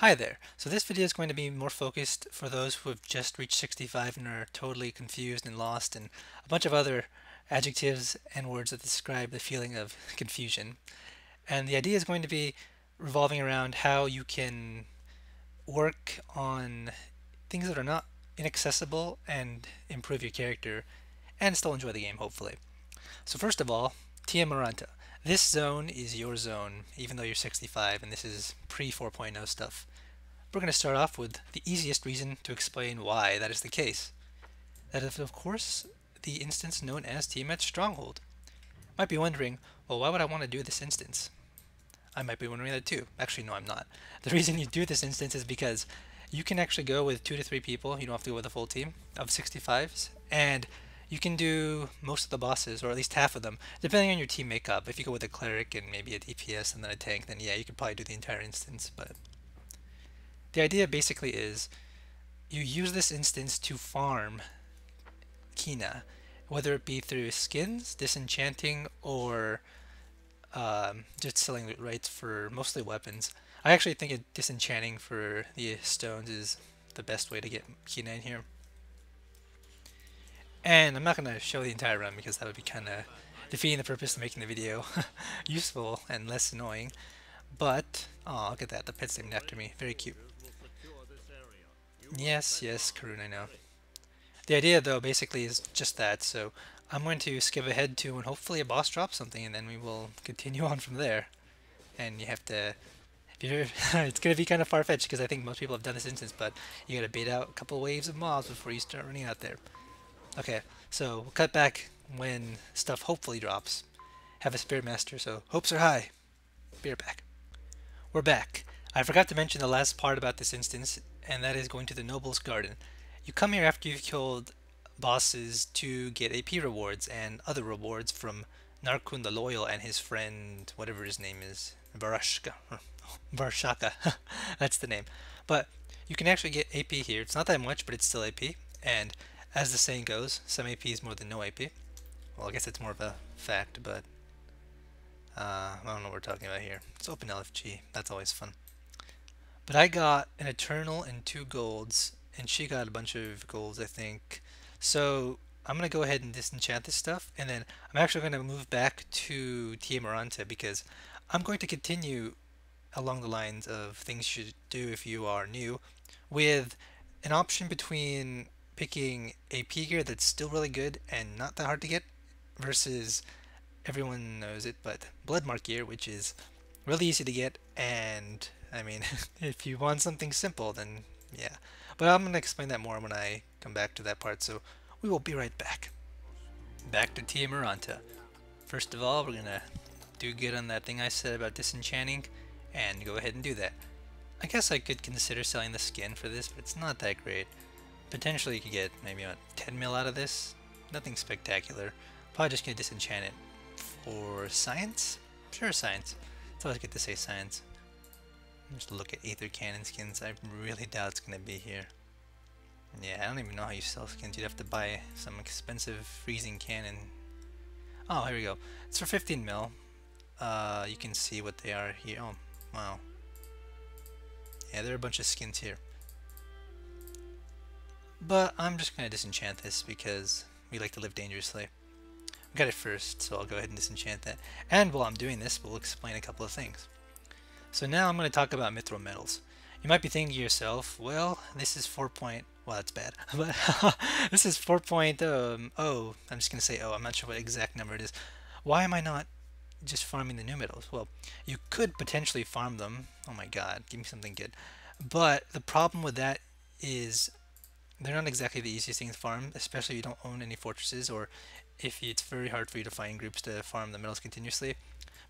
Hi there. So this video is going to be more focused for those who have just reached 65 and are totally confused and lost and a bunch of other adjectives and words that describe the feeling of confusion. And the idea is going to be revolving around how you can work on things that are not inaccessible and improve your character and still enjoy the game, hopefully. So first of all, Tia Maranta. This zone is your zone, even though you're 65, and this is pre 4.0 stuff. We're going to start off with the easiest reason to explain why that is the case. That is, of course, the instance known as Tiamat's Stronghold. Might be wondering, well, why would I want to do this instance? I might be wondering that too. Actually, no, I'm not. The reason you do this instance is because you can actually go with 2 to 3 people. You don't have to go with a full team of 65s. And you can do most of the bosses, or at least half of them, depending on your team makeup. If you go with a cleric and maybe a DPS and then a tank, then yeah, you could probably do the entire instance. But the idea basically is you use this instance to farm Kina, whether it be through skins, disenchanting, or just selling loot rights for mostly weapons. I actually think disenchanting for the stones is the best way to get Kina in here. And I'm not going to show the entire run because that would be kind of defeating the purpose of making the video useful and less annoying. But, oh, look at that, the pet's named after me. Very cute. Yes, yes, Karun, I know. The idea, though, basically is just that, so I'm going to skip ahead to when hopefully a boss drops something, and then we will continue on from there. And you have to... it's going to be kind of far-fetched, because I think most people have done this instance, but you got to bait out a couple waves of mobs before you start running out there. Okay, so we'll cut back when stuff hopefully drops. Have a Spirit Master, so hopes are high. Be right back. We're back. I forgot to mention the last part about this instance, and that is going to the Noble's Garden. You come here after you've killed bosses to get AP rewards and other rewards from Narkun the Loyal and his friend, whatever his name is, Varashka. Varshaka, that's the name. But you can actually get AP here. It's not that much, but it's still AP. And as the saying goes, some AP is more than no AP. Well, I guess it's more of a fact, but I don't know what we're talking about here. It's open LFG. That's always fun. But I got an Eternal and 2 golds, and she got a bunch of golds, I think. So I'm going to go ahead and disenchant this stuff, and then I'm actually going to move back to Tia Maranta because I'm going to continue along the lines of things you should do if you are new, with an option between picking AP gear that's still really good and not that hard to get versus everyone knows it, but Bloodmark gear, which is really easy to get, and I mean, if you want something simple, then yeah. But I'm going to explain that more when I come back to that part, so we will be right back. Back to Tia Maranta. First of all, we're going to do good on that thing I said about disenchanting, and go ahead and do that. I guess I could consider selling the skin for this, but it's not that great. Potentially you could get maybe about 10 mil out of this. Nothing spectacular. Probably just going to disenchant it for science? Sure, science. It's always good to say science. Just look at Aether cannon skins. I really doubt it's going to be here. Yeah, I don't even know how you sell skins. You'd have to buy some expensive freezing cannon. Oh, here we go. It's for 15 mil. You can see what they are here. Oh, wow. Yeah, there are a bunch of skins here. But I'm just going to disenchant this because we like to live dangerously. I got it first, so I'll go ahead and disenchant that. And while I'm doing this, we'll explain a couple of things. So now I'm going to talk about mithril metals. You might be thinking to yourself, well, this is 4. Well, that's bad. But this is 4.0. I'm just going to say I'm not sure what exact number it is. Why am I not just farming the new metals? Well, you could potentially farm them. Oh my god, give me something good. But the problem with that is they're not exactly the easiest thing to farm, especially if you don't own any fortresses, or if it's very hard for you to find groups to farm the metals continuously.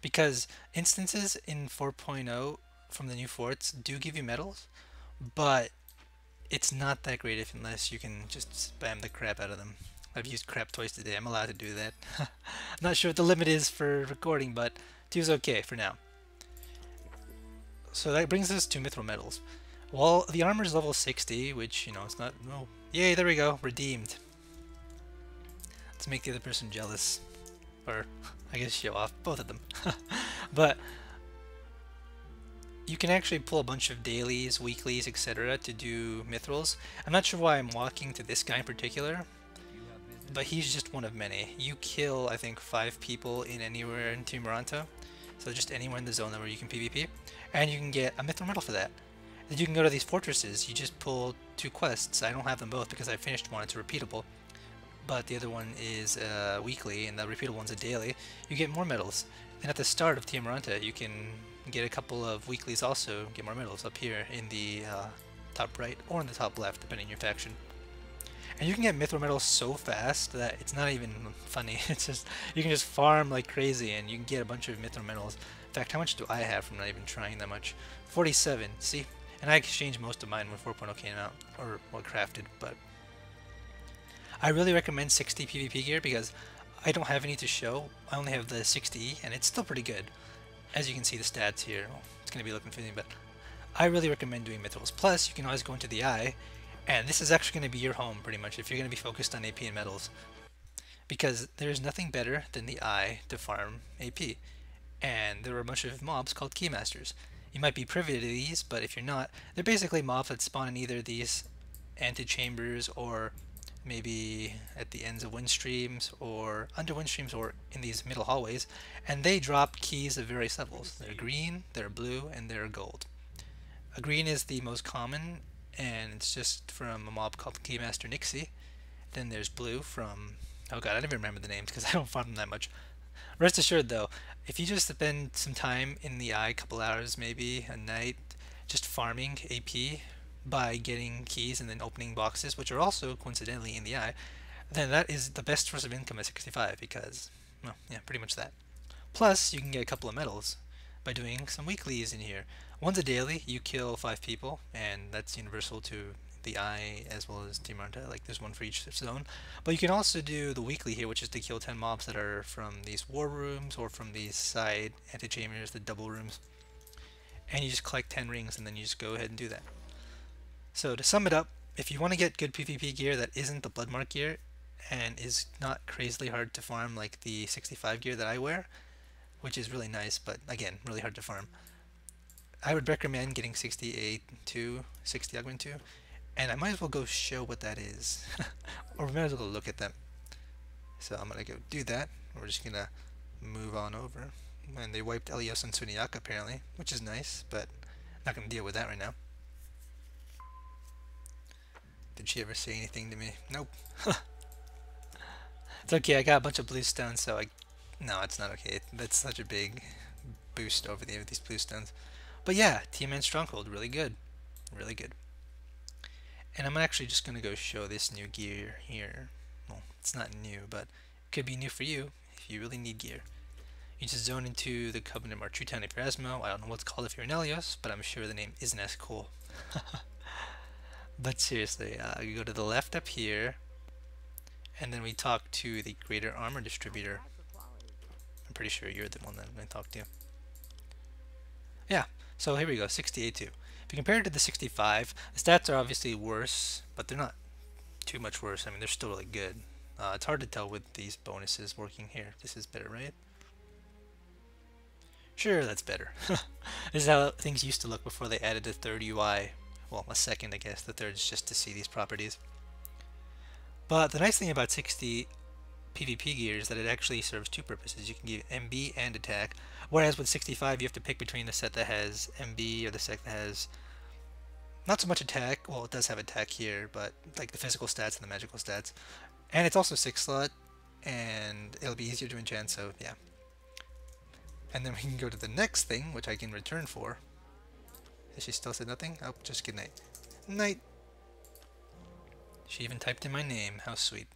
Because instances in 4.0 from the new forts do give you metals, but it's not that great unless you can just spam the crap out of them. I've used crap twice today. I'm allowed to do that. I'm not sure what the limit is for recording, but 2 is okay for now. So that brings us to mithril metals. Well, the armor is level 60, which, you know, it's not... Oh, yay, there we go. Redeemed. Let's make the other person jealous. Or, I guess show off. Both of them. But You can actually pull a bunch of dailies, weeklies, etc. to do mithrils. I'm not sure why I'm walking to this guy in particular, but he's just one of many. You kill, I think, 5 people in anywhere in Tumblr, so just anywhere in the zone where you can PvP, and you can get a mithril medal for that. Then you can go to these fortresses. You just pull 2 quests. I don't have them both because I finished one. It's repeatable, but the other one is weekly, and the repeatable one's a daily. You get more medals. And at the start of Tumblr, you can get a couple of weeklies also, get more medals up here in the top right or in the top left, depending on your faction. And you can get mithril medals so fast that it's not even funny. It's just, you can just farm like crazy and you can get a bunch of mithril medals. In fact, how much do I have from not even trying that much? 47, see? And I exchanged most of mine when 4.0 came out, or well, crafted, but I really recommend 60 PvP gear because I don't have any to show. I only have the 60E and it's still pretty good. As you can see the stats here, well, it's going to be looking funny, but I really recommend doing mithrils. Plus, you can always go into the eye, and this is actually going to be your home pretty much if you're going to be focused on AP and metals, because there's nothing better than the eye to farm AP. And there are a bunch of mobs called keymasters. You might be privy to these, but if you're not, they're basically mobs that spawn in either these antechambers or maybe at the ends of wind streams or under wind streams or in these middle hallways, and they drop keys of various levels. They're green, they're blue, and they're gold. A green is the most common, and it's just from a mob called Keymaster Nixie. Then there's blue from, oh god, I never remember the names because I don't farm them that much. Rest assured though, if you just spend some time in the eye, a couple hours maybe a night, just farming AP by getting keys and then opening boxes, which are also coincidentally in the eye, then that is the best source of income at 65 because, well, yeah, pretty much that. Plus, you can get a couple of medals by doing some weeklies in here. One's a daily, you kill 5 people, and that's universal to the eye as well as Team Arta, like there's one for each zone. But you can also do the weekly here, which is to kill 10 mobs that are from these war rooms or from these side antechambers, the double rooms. And you just collect 10 rings and then you just go ahead and do that. So to sum it up, if you want to get good PvP gear that isn't the Bloodmark gear and is not crazily hard to farm like the 65 gear that I wear, which is really nice, but again, really hard to farm, I would recommend getting 60A2, 60 Augment 2, and I might as well go show what that is. Or we might as well go look at them. So I'm going to go do that. We're just going to move on over. And they wiped Elios and Suniaka apparently, which is nice, but not going to deal with that right now. Did she ever say anything to me? Nope. It's okay, I got a bunch of blue stones, so no, it's not okay. That's such a big boost over these blue stones. But yeah, TMN Stronghold, really good. Really good. And I'm actually just going to go show this new gear here. Well, it's not new, but it could be new for you if you really need gear. You just zone into the Covenant Martrutan if you're Asmo. I don't know what's called if you're an Elios, but I'm sure the name isn't as cool. But seriously, you go to the left up here, and then we talk to the Greater Armor Distributor. I'm pretty sure you're the one that I'm going to talk to. Yeah, so here we go, 68.2. If you compare it to the 65, the stats are obviously worse, but they're not too much worse. I mean, they're still really good. It's hard to tell with these bonuses working here. This is better, right? Sure, that's better. This is how things used to look before they added a third UI. Well, a second, I guess. The third is just to see these properties. But the nice thing about 60 PvP gear is that it actually serves two purposes. You can give MB and attack, whereas with 65 you have to pick between the set that has MB or the set that has not so much attack. Well, it does have attack here, but like the physical stats and the magical stats. And it's also 6 slot, and it'll be easier to enchant, so yeah. And then we can go to the next thing, which I can return for. Has she still said nothing? Oh, just good night. Night! She even typed in my name. How sweet.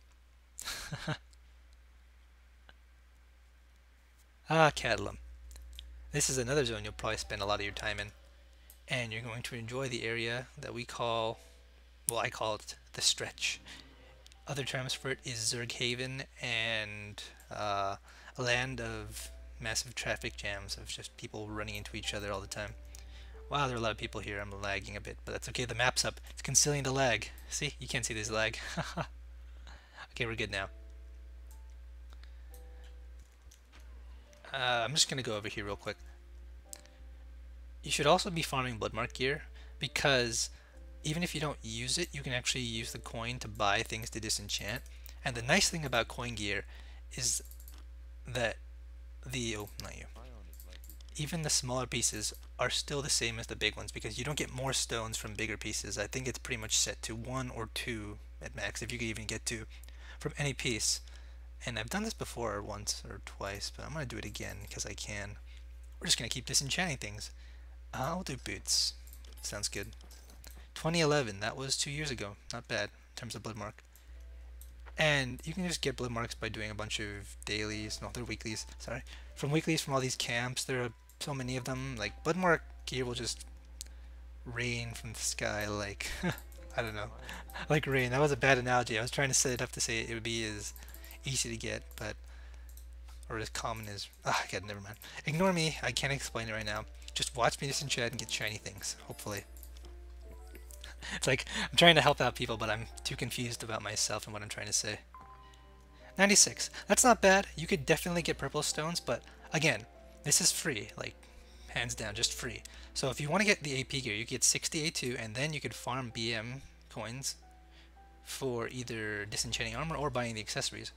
Ah, Cadlam. This is another zone you'll probably spend a lot of your time in. And you're going to enjoy the area that we call, well, I call it the Stretch. Other terms for it is Zerghaven and a land of massive traffic jams of just people running into each other all the time. Wow, there are a lot of people here. I'm lagging a bit, but that's okay. The map's up. It's concealing the lag. See? You can't see this lag. Okay, we're good now. I'm just going to go over here real quick. You should also be farming Bloodmark gear because even if you don't use it, you can actually use the coin to buy things to disenchant. And the nice thing about coin gear is that oh, not you. Even the smaller pieces are still the same as the big ones because you don't get more stones from bigger pieces. I think it's pretty much set to 1 or 2 at max, if you could even get 2 from any piece. And I've done this before once or twice, but I'm going to do it again because I can. We're just going to keep disenchanting things. I'll do boots. Sounds good. 2011, that was 2 years ago. Not bad in terms of Bloodmark. And you can just get blood marks by doing a bunch of dailies, no, they're weeklies, sorry. From weeklies from all these camps, there are so many of them. Like, Bloodmark gear will just rain from the sky like, I don't know, like rain. That was a bad analogy. I was trying to set it up to say it would be as easy to get, but, or as common as, God, never mind. Ignore me, I can't explain it right now. Just watch me disenchant and get shiny things, hopefully. It's like, I'm trying to help out people, but I'm too confused about myself and what I'm trying to say. 96. That's not bad. You could definitely get purple stones, but again, this is free. Like, hands down, just free. So if you want to get the AP gear, you get 60 A2, and then you could farm BM coins for either disenchanting armor or buying the accessories.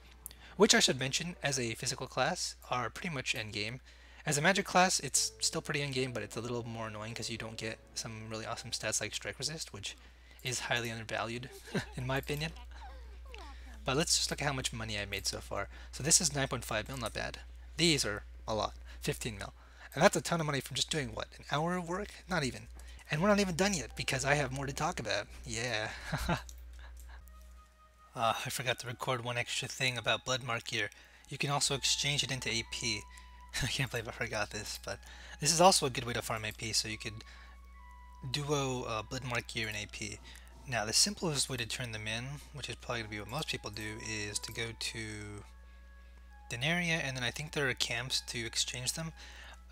Which I should mention, as a physical class, are pretty much endgame. As a magic class, it's still pretty endgame, but it's a little more annoying because you don't get some really awesome stats like strike resist, which is highly undervalued, in my opinion. But let's just look at how much money I made so far. So this is 9.5 mil, not bad. These are a lot, 15 mil. And that's a ton of money from just doing, what, an hour of work? Not even. And we're not even done yet because I have more to talk about. Yeah. I forgot to record one extra thing about Bloodmark gear. You can also exchange it into AP. I can't believe I forgot this, but this is also a good way to farm AP, so you could duo Bloodmark gear and AP. Now, the simplest way to turn them in, which is probably going to be what most people do, is to go to Denaria, and then I think there are camps to exchange them.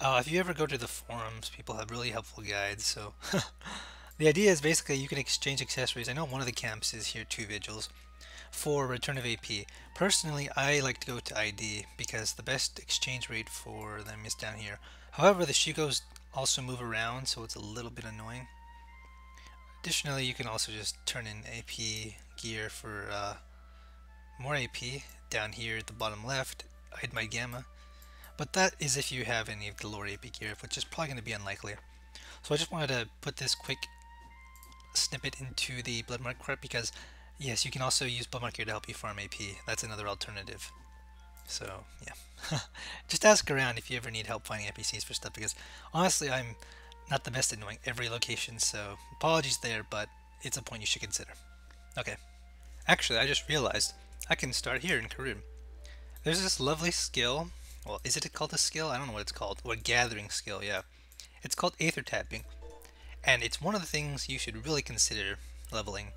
If you ever go to the forums, people have really helpful guides, so the idea is basically you can exchange accessories. I know one of the camps is here, 2 Vigils, for return of AP. Personally, I like to go to ID because the best exchange rate for them is down here. However, the Shigos also move around, so it's a little bit annoying. Additionally, you can also just turn in AP gear for more AP down here at the bottom left. Hide my gamma. But that is if you have any of the lower AP gear, which is probably going to be unlikely. So I just wanted to put this quick snippet into the Bloodmark part because yes, you can also use Bloodmark gear to help you farm AP. That's another alternative. So, yeah. Just ask around if you ever need help finding NPCs for stuff, because honestly, I'm not the best at knowing every location, so apologies there, but it's a point you should consider. Okay. Actually, I just realized I can start here in Karun. There's this lovely skill. Well, is it called a skill? I don't know what it's called. Or a gathering skill, yeah. It's called Aether tapping. And it's one of the things you should really consider leveling,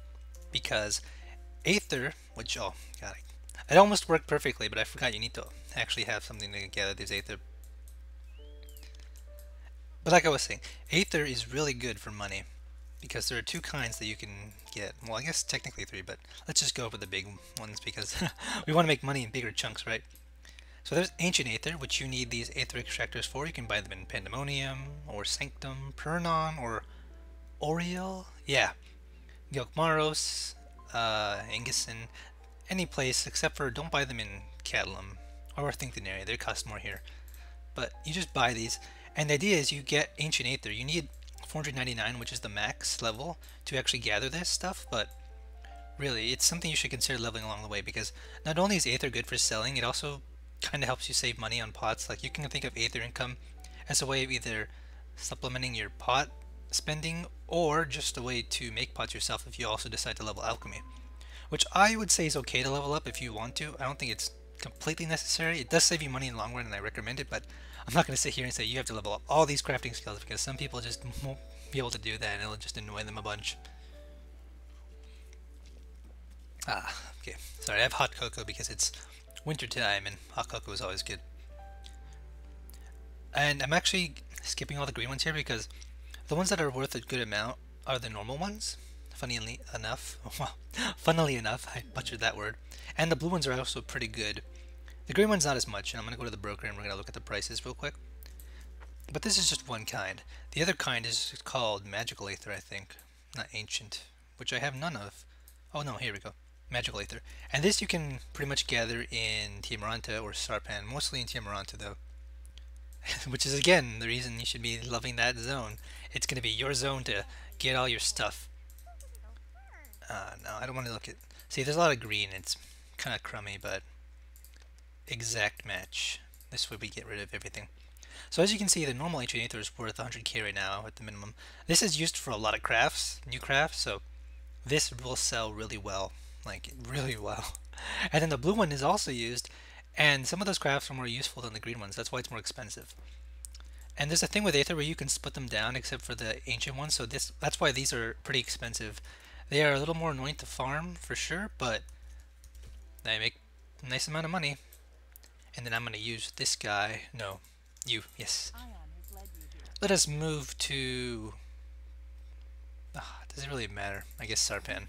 because Aether, which, oh god, it almost worked perfectly, but I forgot you need to actually have something to gather these Aether. But like I was saying, Aether is really good for money, because there are 2 kinds that you can get. Well, I guess technically 3, but let's just go over the big ones, because we want to make money in bigger chunks, right? So there's Ancient Aether, which you need these Aether extractors for. You can buy them in Pandemonium, or Sanctum, Pernon, or Oriel. Yeah. Gilkmaros, Ingison, any place except for don't buy them in Catalum or Thinkdenaria. They cost more here. But you just buy these, and the idea is you get Ancient Aether. You need 499, which is the max level, to actually gather this stuff, but really, it's something you should consider leveling along the way, because not only is Aether good for selling, it also kind of helps you save money on pots. Like, you can think of Aether income as a way of either supplementing your pot spending or just a way to make pots yourself if you also decide to level alchemy, which I would say is okay to level up if you want to. I don't think it's completely necessary. It does save you money in the long run, and I recommend it, but I'm not going to sit here and say you have to level up all these crafting skills, because some people just won't be able to do that and it'll just annoy them a bunch. Okay, sorry, I have hot cocoa because it's winter time and hot cocoa is always good. And I'm actually skipping all the green ones here because the ones that are worth a good amount are the normal ones, funnily enough. Well, funnily enough, I butchered that word. And the blue ones are also pretty good. The green one's not as much, and I'm going to go to the broker and we're going to look at the prices real quick. But this is just one kind. The other kind is called magical Aether, I think. Not ancient, which I have none of. Oh no, here we go. Magical Aether. And this you can pretty much gather in Tiamaranta or Sarpan, mostly in Tiamaranta though. Which is again the reason you should be loving that zone. It's going to be your zone to get all your stuff. No, I don't want to look at... See, there's a lot of green. It's kind of crummy, but exact match. This way we get rid of everything. So as you can see, the normal ancient Aether is worth 100k right now at the minimum. This is used for a lot of crafts, new crafts, so this will sell really well. Like, really well. And then the blue one is also used, and some of those crafts are more useful than the green ones. That's why it's more expensive. And there's a thing with Aether where you can split them down except for the ancient ones, so that's why these are pretty expensive. They are a little more annoying to farm for sure, but they make a nice amount of money. And then I'm going to use this guy. No, you, yes. Let us move to... does it really matter? I guess Sarpan.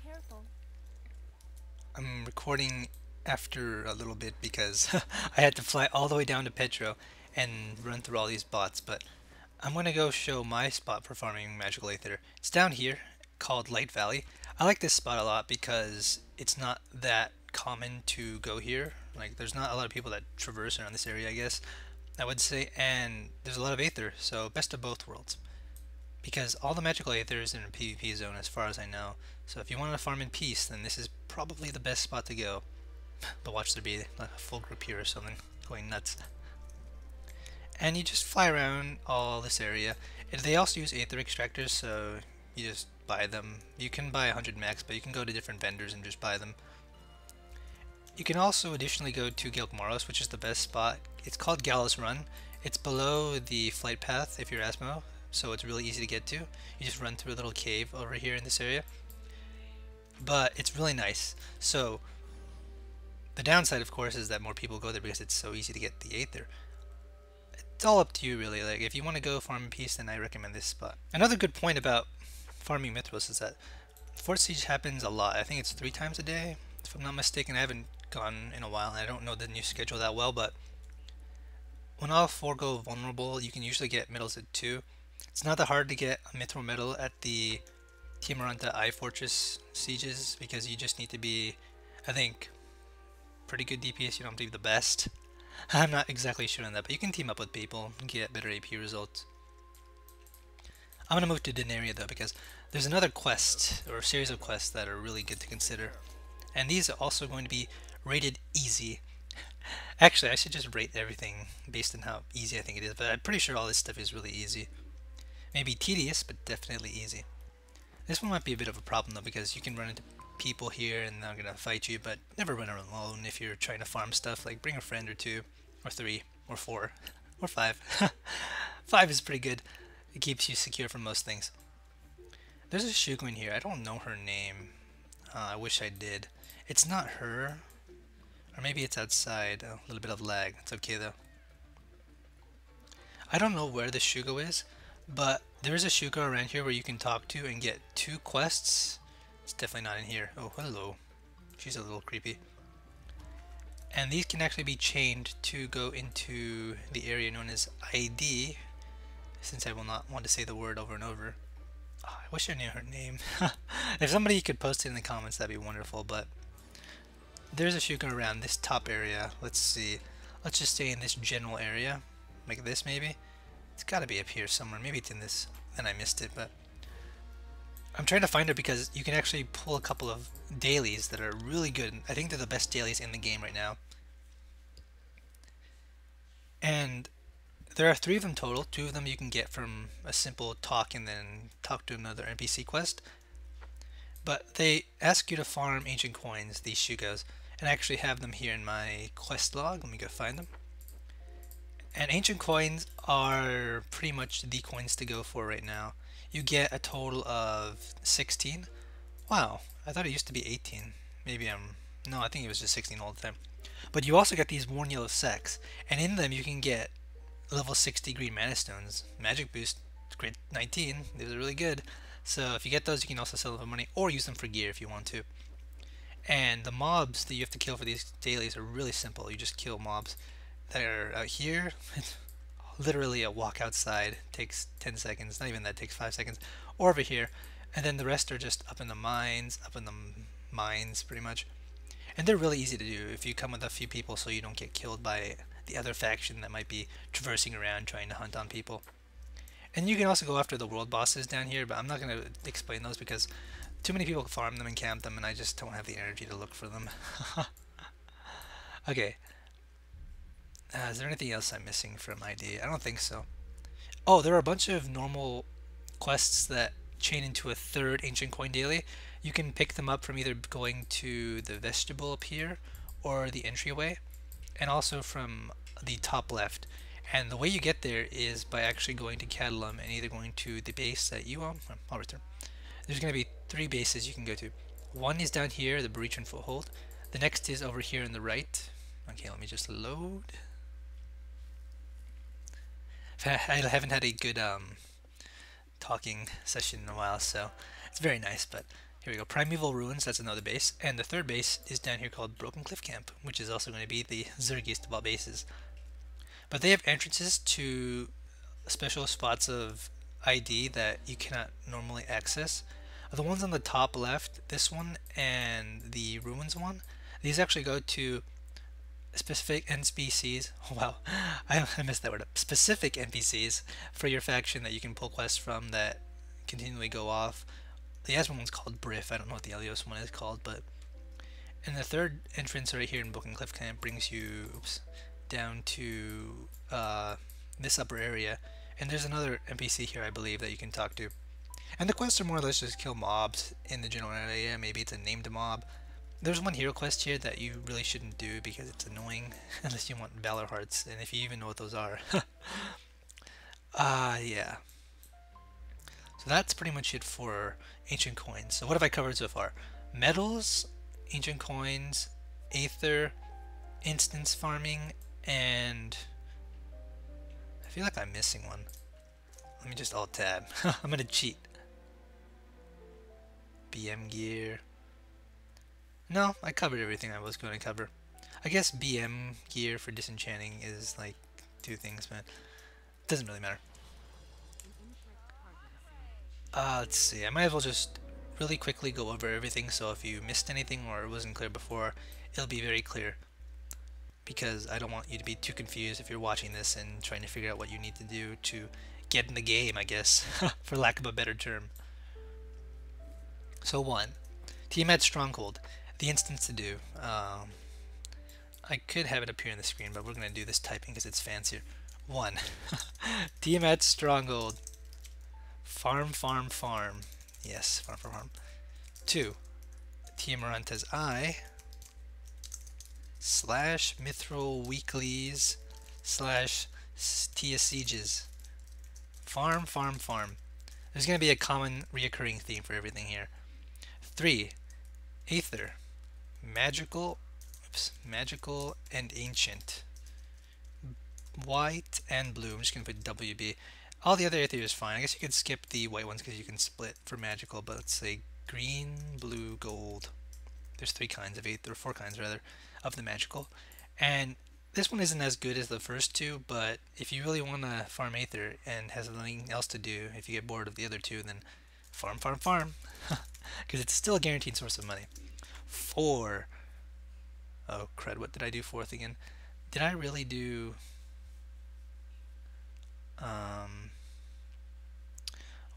I'm recording after a little bit because I had to fly all the way down to Petro and run through all these bots, but I'm going to go show my spot for farming magical Aether. It's down here, called Light Valley. I like this spot a lot because it's not that common to go here. Like, there's not a lot of people that traverse around this area, I guess, I would say, and there's a lot of Aether, so best of both worlds. Because all the magical Aether is in a PvP zone as far as I know, so if you want to farm in peace, then this is probably the best spot to go. But watch there be a full group here or something going nuts. And you just fly around all this area. They also use Aether extractors, so you just buy them. You can buy 100 max, but you can go to different vendors and just buy them. You can also additionally go to Gilkmaros, which is the best spot. It's called Gallows Run. It's below the flight path if you're Asmo, so it's really easy to get to. You just run through a little cave over here in this area. But it's really nice. So the downside, of course, is that more people go there because it's so easy to get the Aether. It's all up to you, really. Like, if you want to go farm in peace, then I recommend this spot. Another good point about farming Mithros is that Fort Siege happens a lot. I think it's 3 times a day, if I'm not mistaken. I haven't gone in a while, and I don't know the new schedule that well, but when all 4 go vulnerable, you can usually get medals at 2. It's not that hard to get a mithril medal at the Tiamaranta Eye Fortress sieges, because you just need to be, I think, pretty good DPS. You don't have to be the best. I'm not exactly sure on that, but you can team up with people and get better AP results. I'm going to move to Denaria though, because there's another quest, or a series of quests that are really good to consider. And these are also going to be rated easy. Actually, I should just rate everything based on how easy I think it is, but I'm pretty sure all this stuff is really easy. Maybe tedious, but definitely easy. This one might be a bit of a problem though, because you can run into people here and they're gonna fight you, but never run alone if you're trying to farm stuff. Like, bring a friend or 2, or 3, or 4, or 5. 5 is pretty good. It keeps you secure from most things. There's a Shugo in here. I don't know her name. I wish I did. It's not her. Or maybe it's outside. A little bit of lag. It's okay though. I don't know where the Shugo is, but there's a Shugo around here where you can talk to and get 2 quests. It's definitely not in here. Oh, hello. She's a little creepy. And these can actually be chained to go into the area known as ID, since I will not want to say the word over and over. Oh, I wish I knew her name. If somebody could post it in the comments, that'd be wonderful, but there's a Shugo around this top area. Let's see. Let's just stay in this general area. Like this, maybe? It's gotta be up here somewhere. Maybe it's in this, and I missed it, but I'm trying to find her because you can actually pull a couple of dailies that are really good. I think they're the best dailies in the game right now. And there are 3 of them total. 2 of them you can get from a simple talk and then talk to another NPC quest. But they ask you to farm ancient coins, these Shugos, and I actually have them here in my quest log. Let me go find them. And ancient coins are pretty much the coins to go for right now. You get a total of 16. Wow, I thought it used to be 18. Maybe no, I think it was just 16 all the time. But you also get these worn yellow sacks, and in them you can get level 60 green mana stones. Magic boost, grade 19. These are really good. So if you get those, you can also sell them for money or use them for gear if you want to. And the mobs that you have to kill for these dailies are really simple. You just kill mobs that are out here. literally a walk outside takes 10 seconds, not even that, takes 5 seconds, or over here. And then the rest are just up in the mines pretty much. And they're really easy to do if you come with a few people so you don't get killed by the other faction that might be traversing around trying to hunt on people. And you can also go after the world bosses down here, but I'm not going to explain those because too many people farm them and camp them, and I just don't have the energy to look for them. Okay. Is there anything else I'm missing from ID? I don't think so. Oh, there are a bunch of normal quests that chain into a third ancient coin daily. You can pick them up from either going to the vestibule up here or the entryway, and also from the top left. And the way you get there is by actually going to Catalum and either going to the base that you own. I'll return. There's going to be 3 bases you can go to. One is down here, the Breach and Foothold. The next is over here on the right. Okay, let me just load. I haven't had a good talking session in a while, so it's very nice. But here we go. Primeval Ruins, that's another base. And the third base is down here called Broken Cliff Camp, which is also going to be the zergiest of all bases. But they have entrances to special spots of ID that you cannot normally access. The ones on the top left, this one and the Ruins one, these actually go to specific NPCs. Oh, wow, I messed that word up. Specific NPCs for your faction that you can pull quests from that continually go off. The Aspen one's called Briff. I don't know what the Elios one is called, but and the third entrance right here in Broken Cliff Camp brings you down to this upper area, and there's another NPC here I believe that you can talk to. And the quests are more or less just kill mobs in the general area. Maybe it's a named mob. There's one hero quest here that you really shouldn't do because it's annoying unless you want Valor Hearts, and if you even know what those are. Yeah. So that's pretty much it for ancient coins. So what have I covered so far? Metals, ancient coins, Aether, instance farming, and I feel like I'm missing one. Let me just alt tab. I'm gonna cheat. BM gear. No, I covered everything I was going to cover. I guess BM gear for disenchanting is like 2 things, but it doesn't really matter. Let's see. I might as well just really quickly go over everything, so if you missed anything or it wasn't clear before, it'll be very clear. Because I don't want you to be too confused if you're watching this and trying to figure out what you need to do to get in the game, I guess, for lack of a better term. So 1. Tiamat Stronghold. The instance to do. I could have it appear on the screen, but we're going to do this typing because it's fancier. 1. Tiamat Stronghold. Farm, farm, farm. Yes, farm, farm, farm. 2. Tiamaranta's Eye. / mithril weeklies / Tia Sieges. Farm, farm, farm. There's going to be a common reoccurring theme for everything here. 3. Aether. Magical and ancient. White and blue. I'm just going to put WB. All the other Aether is fine. I guess you could skip the white ones because you can split for magical, but let's say green, blue, gold. There's 3 kinds of Aether, or 4 kinds rather, of the magical. And this one isn't as good as the first 2, but if you really want to farm Aether and has nothing else to do, if you get bored of the other 2, then farm, farm, farm. Because it's still a guaranteed source of money. 4. Oh, crud. What did I do 4th again? Did I really do...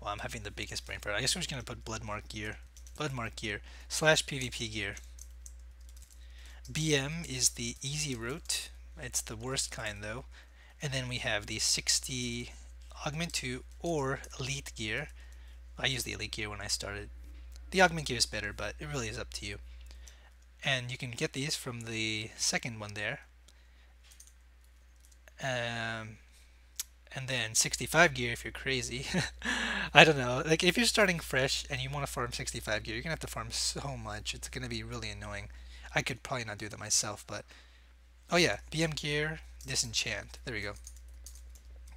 Well, I'm having the biggest brain fart. I guess we're just going to put Bloodmark gear. Bloodmark gear / PvP gear. BM is the easy route. It's the worst kind, though. And then we have the 60 Augment 2 or Elite gear. I used the Elite gear when I started. The Augment gear is better, but it really is up to you. And you can get these from the second one there. And then 65 gear if you're crazy. I don't know. Like if you're starting fresh and you want to farm 65 gear, you're going to have to farm so much. It's going to be really annoying. I could probably not do that myself, but... Oh yeah, BM gear, disenchant. There we go.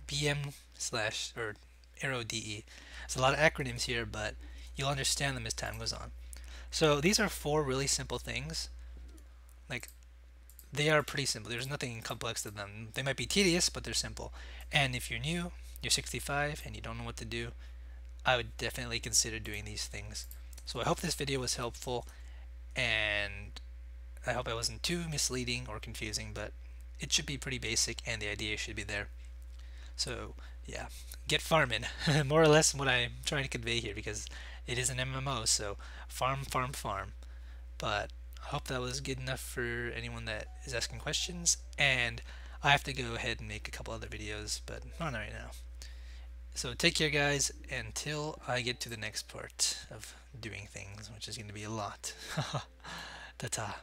BM / or arrow DE. There's a lot of acronyms here, but you'll understand them as time goes on. So these are 4 really simple things. Like they are pretty simple. There's nothing complex to them. They might be tedious, but they're simple. And if you're new, you're 65 and you don't know what to do, I would definitely consider doing these things. So I hope this video was helpful, and I hope I wasn't too misleading or confusing, but it should be pretty basic and the idea should be there. So yeah, get farming. More or less what I'm trying to convey here, because it is an MMO, so farm, farm, farm. But I hope that was good enough for anyone that is asking questions, and I have to go ahead and make a couple other videos, but not right now. So take care, guys, until I get to the next part of doing things, which is going to be a lot. Ta-ta.